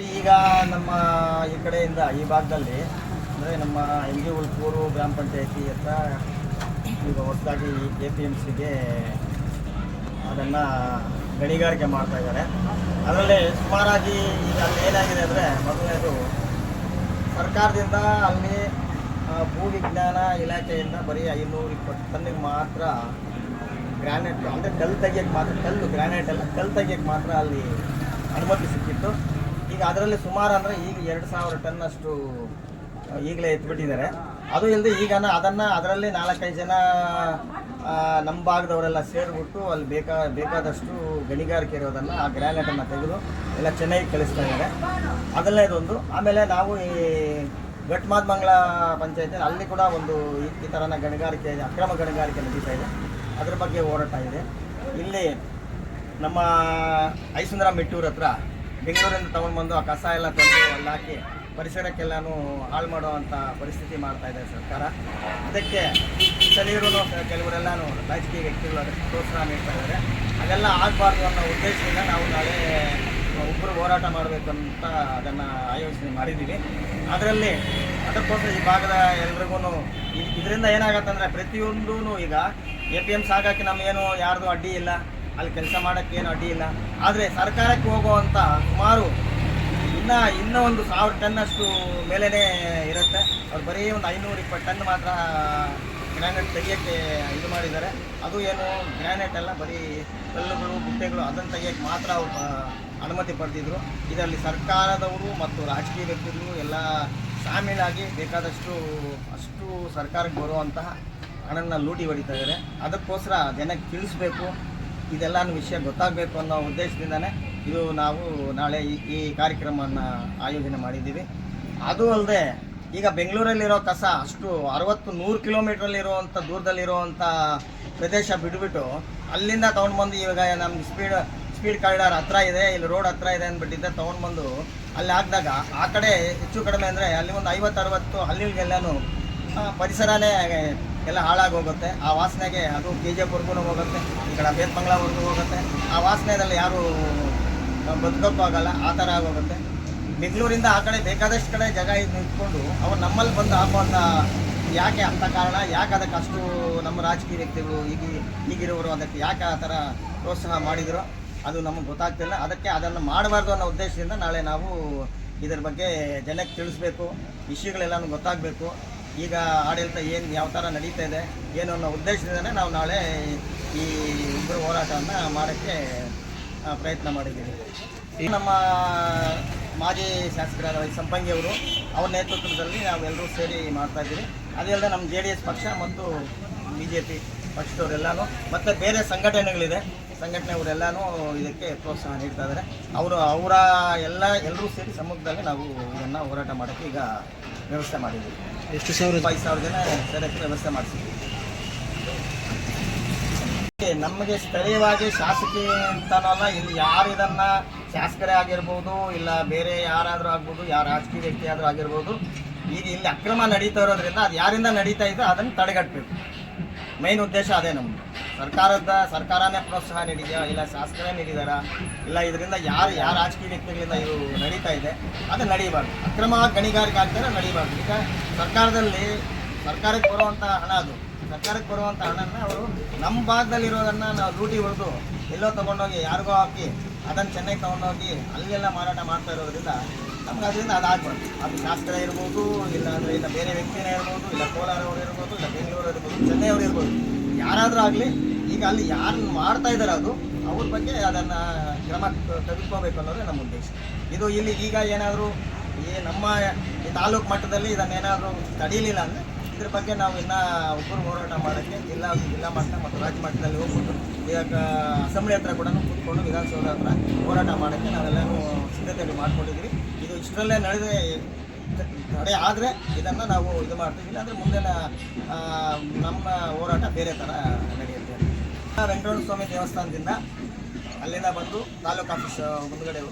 ಈಗ ನಮ್ಮ ಈ ಕಡೆಯಿಂದ ಈ ಭಾಗದಲ್ಲಿ ಅಂದರೆ ನಮ್ಮ ಎಂ ಜಿ ಉಳ್ಕೂರು ಗ್ರಾಮ ಪಂಚಾಯತಿ ಹತ್ರ ಈಗ ಹೊಸದಾಗಿ APMCಗೆ ಅದನ್ನು ಗಣಿಗಾರಿಕೆ ಮಾಡ್ತಾ ಇದ್ದಾರೆ. ಅದರಲ್ಲಿ ಸುಮಾರಾಗಿ ಈಗ ಅಲ್ಲಿ ಏನಾಗಿದೆ ಅಂದರೆ, ಮೊದಲನೇದು ಸರ್ಕಾರದಿಂದ ಅಲ್ಲಿ ಭೂವಿಜ್ಞಾನ ಇಲಾಖೆಯಿಂದ ಬರೀ 520 ಟನ್ನಿಗೆ ಮಾತ್ರ ಗ್ರಾನೈಟ್, ಅಂದರೆ ಕಲ್ಲು ತೆಗಿಯೋಕ್ಕೆ ಮಾತ್ರ, ಕಲ್ಲು ಗ್ರಾನೈಟ್ ಎಲ್ಲ ಕಲ್ಲು ತೆಗಿಯೋಕ್ಕೆ ಮಾತ್ರ ಅಲ್ಲಿ ಅನುಮತಿ ಸಿಕ್ಕಿತ್ತು. ಈಗ ಅದರಲ್ಲಿ ಸುಮಾರು ಅಂದರೆ ಈಗ 2000 ಟನ್ನಷ್ಟು ಈಗಲೇ ಎತ್ಬಿಟ್ಟಿದ್ದಾರೆ. ಅದು ಇಲ್ಲದೆ ಈಗ ಅದರಲ್ಲಿ 4-5 ಜನ ನಮ್ಮ ಭಾಗದವರೆಲ್ಲ ಸೇರಿಬಿಟ್ಟು ಅಲ್ಲಿ ಬೇಕಾದಷ್ಟು ಗಣಿಗಾರಿಕೆ ಇರೋದನ್ನು ಆ ಗ್ರಾನೈಟನ್ನು ತೆಗೆದು ಎಲ್ಲ ಚೆನ್ನಾಗಿ ಕಳಿಸ್ತಾ ಇದ್ದಾರೆ. ಅದರಲ್ಲೇದೊಂದು. ಆಮೇಲೆ ನಾವು ಈ ಘಟ್ಮಾದಮಂಗಲ ಪಂಚಾಯತಿ ಅಲ್ಲಿ ಕೂಡ ಒಂದು ಈ ಥರನ ಗಣಿಗಾರಿಕೆ, ಅಕ್ರಮ ಗಣಿಗಾರಿಕೆ ನಡೀತಾ ಇದೆ. ಅದರ ಬಗ್ಗೆ ಹೋರಾಟ ಇದೆ. ಇಲ್ಲಿ ನಮ್ಮ ಐಸುಂದರ ಮೆಟ್ಟೂರು ಹತ್ರ ಬೆಂಗಳೂರಿಂದ ತೊಗೊಂಡ್ಬಂದು ಆ ಕಸ ಎಲ್ಲ ತಂದು ಅಲ್ಲಿ ಹಾಕಿ ಪರಿಸರಕ್ಕೆಲ್ಲನೂ ಹಾಳು ಮಾಡುವಂಥ ಪರಿಸ್ಥಿತಿ ಮಾಡ್ತಾ ಇದೆ ಸರ್ಕಾರ. ಅದಕ್ಕೆ ಸ್ಥಳೀಯರು ಕೆಲವರೆಲ್ಲನೂ ರಾಜಕೀಯ ವ್ಯಕ್ತಿಗಳು ಅದಕ್ಕೆ ಪ್ರೋತ್ಸಾಹ ನೀಡ್ತಾ ಇದ್ದಾರೆ. ಅದೆಲ್ಲ ಆಗಬಾರ್ದು ಅನ್ನೋ ಉದ್ದೇಶದಿಂದ ನಾವು ನಾಳೆ ಒಬ್ಬರು ಹೋರಾಟ ಮಾಡಬೇಕು ಅಂತ ಅದನ್ನು ಆಯೋಜನೆ ಮಾಡಿದ್ದೀವಿ. ಅದಕ್ಕೋಸ್ಕರ ಈ ಭಾಗದ ಎಲ್ರಿಗೂ ಇದರಿಂದ ಏನಾಗತ್ತಂದರೆ, ಪ್ರತಿಯೊಂದೂ ಈಗ APMC ಆಗೋಕ್ಕೆ ನಮಗೇನು ಯಾರ್ದು ಅಡ್ಡಿ ಇಲ್ಲ, ಅಲ್ಲಿ ಕೆಲಸ ಮಾಡೋಕ್ಕೇನು ಅಡ್ಡಿ ಇಲ್ಲ. ಆದರೆ ಸರ್ಕಾರಕ್ಕೆ ಹೋಗುವಂಥ ಸುಮಾರು ಇನ್ನೂ ಒಂದು 1000 ಟನ್ನಷ್ಟು ಮೇಲೇ ಇರುತ್ತೆ. ಅವ್ರು ಬರೀ ಒಂದು 520 ಟನ್ ಮಾತ್ರ ಗ್ರಾನೈಟ್ ತೆಗಿಯೋಕ್ಕೆ ಇದು ಮಾಡಿದ್ದಾರೆ. ಅದು ಏನು ಗ್ರಾನೈಟ್ ಎಲ್ಲ ಬರೀ ಕಲ್ಲುಗಳು, ಗುಡ್ಡೆಗಳು ಅದನ್ನು ತೆಗಿಯೋಕ್ಕೆ ಮಾತ್ರ ಅವರು ಅನುಮತಿ ಪಡೆದಿದ್ರು. ಇದರಲ್ಲಿ ಸರ್ಕಾರದವರು ಮತ್ತು ರಾಜಕೀಯ ವ್ಯಕ್ತಿಗಳು ಎಲ್ಲ ಶಾಮೀಲಾಗಿ ಅಷ್ಟು ಸರ್ಕಾರಕ್ಕೆ ಬರುವಂತಹ ಹಣನ ಲೂಟಿ ಹೊಡಿತಾ ಇದ್ದಾರೆ. ಅದಕ್ಕೋಸ್ಕರ ಜನಕ್ಕೆ ತಿಳಿಸ್ಬೇಕು, ಇದೆಲ್ಲ ವಿಷಯ ಗೊತ್ತಾಗಬೇಕು ಅನ್ನೋ ಉದ್ದೇಶದಿಂದನೇ ಇದು ನಾವು ನಾಳೆ ಈ ಕಾರ್ಯಕ್ರಮವನ್ನು ಆಯೋಜನೆ ಮಾಡಿದ್ದೀವಿ. ಅದು ಅಲ್ಲದೆ ಈಗ ಬೆಂಗಳೂರಲ್ಲಿರೋ ಕಸ ಅಷ್ಟು 60-100 ಕಿಲೋಮೀಟ್ರಲ್ಲಿರುವಂಥ ದೂರದಲ್ಲಿರುವಂಥ ಪ್ರದೇಶ ಬಿಟ್ಬಿಟ್ಟು ಅಲ್ಲಿಂದ ತೊಗೊಂಡ್ಬಂದು ಇವಾಗ ನಮ್ಗೆ ಸ್ಪೀಡ್ ಕಾರಿಡಾರ್ ಹತ್ರ ಇದೆ, ಇಲ್ಲಿ ರೋಡ್ ಹತ್ರ ಇದೆ ಅಂದ್ಬಿಟ್ಟಿದ್ದೆ ತೊಗೊಂಡ್ಬಂದು ಅಲ್ಲಿ ಹಾಕಿದಾಗ ಆ ಕಡೆ ಹೆಚ್ಚು ಕಡಿಮೆ ಅಂದರೆ ಅಲ್ಲಿ ಒಂದು 50-60 ಹಳ್ಳಿಗಳಿಗೆಲ್ಲನೂ ಪರಿಸರನೇ ಎಲ್ಲ ಹಾಳಾಗೋಗುತ್ತೆ. ಆ ವಾಸನೆಗೆ ಅದು KGFವರೆಗೂ ಹೋಗುತ್ತೆ, ಈ ಕಡೆ ಬೇತ್ಮಂಗ್ಲವರೆಗೂ ಹೋಗುತ್ತೆ. ಆ ವಾಸನೆಯಲ್ಲಿ ಯಾರು ಬದುಕೋಕ್ಕೂ ಆಗಲ್ಲ, ಆ ಥರ ಆಗೋಗುತ್ತೆ. ಬೆಂಗಳೂರಿಂದ ಆ ಕಡೆ ಬೇಕಾದಷ್ಟು ಕಡೆ ಜಾಗ ನಿಂತ್ಕೊಂಡು ಅವ್ರು ನಮ್ಮಲ್ಲಿ ಬಂದು ಹಾಕುವಂಥ ಯಾಕೆ ಅಂತ ಕಾರಣ, ಯಾಕೆ ಅದಕ್ಕೆ ಅಷ್ಟು ನಮ್ಮ ರಾಜಕೀಯ ವ್ಯಕ್ತಿಗಳು ಈಗಿರೋರು ಅದಕ್ಕೆ ಯಾಕೆ ಆ ಥರ ಪ್ರೋತ್ಸಾಹ ಮಾಡಿದ್ರು ಅದು ನಮಗೆ ಗೊತ್ತಾಗ್ತಿಲ್ಲ. ಅದಕ್ಕೆ ಅದನ್ನು ಮಾಡಬಾರ್ದು ಅನ್ನೋ ಉದ್ದೇಶದಿಂದ ನಾಳೆ ನಾವು ಇದರ ಬಗ್ಗೆ ಜನಕ್ಕೆ ತಿಳಿಸ್ಬೇಕು, ವಿಷಯಗಳೆಲ್ಲನೂ ಗೊತ್ತಾಗಬೇಕು. ಈಗ ಆಡಳಿತ ಯಾವ ಥರ ನಡೀತಾ ಇದೆ ಏನು ಅನ್ನೋ ಉದ್ದೇಶದಿಂದನೇ ನಾವು ನಾಳೆ ಈ ಇಬ್ಬರು ಹೋರಾಟವನ್ನು ಮಾಡೋಕ್ಕೆ ಪ್ರಯತ್ನ ಮಾಡಿದ್ದೀವಿ. ಈ ನಮ್ಮ ಮಾಜಿ ಶಾಸಕರಾದ ಸಂಪಂಗಿ ಅವರು ಅವ್ರ ನೇತೃತ್ವದಲ್ಲಿ ನಾವೆಲ್ಲರೂ ಸೇರಿ ಮಾಡ್ತಾಯಿದ್ದೀವಿ. ಅದಲ್ಲದೆ ನಮ್ಮ JDS ಪಕ್ಷ ಮತ್ತು BJP ಪಕ್ಷದವರೆಲ್ಲನೂ ಮತ್ತು ಬೇರೆ ಸಂಘಟನೆಯವರೆಲ್ಲನೂ ಇದಕ್ಕೆ ಪ್ರೋತ್ಸಾಹ ನೀಡ್ತಾ ಇದ್ದಾರೆ. ಎಲ್ಲರೂ ಸೇರಿ ಸಮ್ಮುಖದಲ್ಲಿ ನಾವು ಇದನ್ನು ಹೋರಾಟ ಮಾಡೋಕ್ಕೆ ಈಗ ವ್ಯವಸ್ಥೆ ಮಾಡಿದ್ದೀವಿ. ಎಷ್ಟು 5,000 ಜನ ಸೇರೋಕ್ಕೆ ವ್ಯವಸ್ಥೆ ಮಾಡಿಸಿದ್ದೀವಿ. ನಮಗೆ ಸ್ಥಳೀಯವಾಗಿ ಶಾಸಕಿ ಅಂತನಲ್ಲ, ಇಲ್ಲಿ ಯಾರು ಇದನ್ನು ಶಾಸಕರೇ ಆಗಿರ್ಬೋದು, ಇಲ್ಲ ಬೇರೆ ಯಾರಾದರೂ ಆಗ್ಬೋದು, ಯಾರು ರಾಜಕೀಯ ವ್ಯಕ್ತಿ ಆದರೂ ಆಗಿರ್ಬೋದು, ಈಗ ಇಲ್ಲಿ ಅಕ್ರಮ ನಡೀತಾ ಇರೋದ್ರಿಂದ ಅದು ಯಾರಿಂದ ನಡೀತಾ ಇದೆ ಅದನ್ನು ತಡೆಗಟ್ಟಬೇಕು. ಮೈನ್ ಉದ್ದೇಶ ಅದೇ ನಮ್ಮದು. ಸರ್ಕಾರನೇ ಪ್ರೋತ್ಸಾಹ ನೀಡಿದೆಯಾ, ಇಲ್ಲ ಶಾಸಕರೇ ನೀಡಿದಾರಾ, ಇಲ್ಲ ಇದರಿಂದ ಯಾರು ರಾಜಕೀಯ ವ್ಯಕ್ತಿಗಳಿಂದ ಇದು ನಡೀತಾ ಇದೆ ಅದು ನಡೀಬಾರ್ದು. ಅಕ್ರಮವಾಗಿ ಗಣಿಗಾರಿಕೆ ಆಗ್ತಾರೆ ನಡೀಬಾರ್ದು. ಈಗ ಸರ್ಕಾರಕ್ಕೆ ಬರುವಂಥ ಹಣನ ಅವರು ನಮ್ಮ ಭಾಗದಲ್ಲಿರೋದನ್ನು ನಾವು ಲೂಟಿ ಹೊಡೆದು ಎಲ್ಲೋ ತೊಗೊಂಡೋಗಿ ಯಾರಿಗೋ ಹಾಕಿ ಅದನ್ನು ಚೆನ್ನೈಗೆ ತೊಗೊಂಡೋಗಿ ಅಲ್ಲೆಲ್ಲ ಮಾರಾಟ ಮಾಡ್ತಾ ಇರೋದ್ರಿಂದ ನಮ್ಗೆ ಅದರಿಂದ ಅದಾಗಬಾರ್ದು. ಅದು ಶಾಸಕರೇ ಇರ್ಬೋದು, ಇಲ್ಲ ಅಂದರೆ ಇಲ್ಲ ಬೇರೆ ವ್ಯಕ್ತಿನೇ ಇರ್ಬೋದು, ಇಲ್ಲ ಕೋಲಾರವ್ರು ಇರ್ಬೋದು, ಇಲ್ಲ ಬೆಂಗಳೂರು ಇರ್ಬೋದು, ಚೆನ್ನೈಯವ್ರು ಇರ್ಬೋದು, ಯಾರಾದರೂ ಆಗಲಿ ಈಗ ಅಲ್ಲಿ ಯಾರು ಮಾಡ್ತಾ ಇದ್ದಾರೆ ಅವ್ರ ಬಗ್ಗೆ ಅದನ್ನು ಕ್ರಮ ತೆಗೆದುಕೋಬೇಕು ಅನ್ನೋದೇ ನಮ್ಮ ಉದ್ದೇಶ. ಇದು ಇಲ್ಲಿ ಈಗ ಏನಾದರೂ ನಮ್ಮ ಈ ತಾಲೂಕು ಮಟ್ಟದಲ್ಲಿ ಇದನ್ನೇನಾದರೂ ತಡೀಲಿಲ್ಲ ಅಂದರೆ ಇದ್ರ ಬಗ್ಗೆ ನಾವು ಇನ್ನೂ ಒಬ್ಬರು ಹೋರಾಟ ಮಾಡೋಕ್ಕೆ ಜಿಲ್ಲಾ ಮಟ್ಟ ಮತ್ತು ರಾಜ್ಯ ಮಟ್ಟದಲ್ಲಿ ಹೋಗ್ಬಿಟ್ಟು ಈಗ ಅಸೆಂಬ್ಲಿ ಹತ್ರ ಕೂಡ ಕೂತ್ಕೊಂಡು ವಿಧಾನಸೌಧ ಹತ್ರ ಹೋರಾಟ ಮಾಡೋಕ್ಕೆ ನಾವೆಲ್ಲನೂ ಸಿದ್ಧತೆಗಳು ಮಾಡ್ಕೊಂಡಿದ್ದೀವಿ. ಇದು ಇಷ್ಟರಲ್ಲೇ ತಡೆ ಆದರೆ ಇದನ್ನು ನಾವು ಇದು ಮಾಡ್ತೀವಿ. ಇಲ್ಲಾಂದರೆ ಮುಂದಿನ ನಮ್ಮ ಹೋರಾಟ ಬೇರೆ ಥರ ನಡೆಯುತ್ತೆ. ವೆಂಕಟರಮಣ ಸ್ವಾಮಿ ದೇವಸ್ಥಾನದಿಂದ ಅಲ್ಲಿಂದ ಬಂದು ತಾಲೂಕು ಆಫೀಸ್ ಮುಂದುಗಡೆ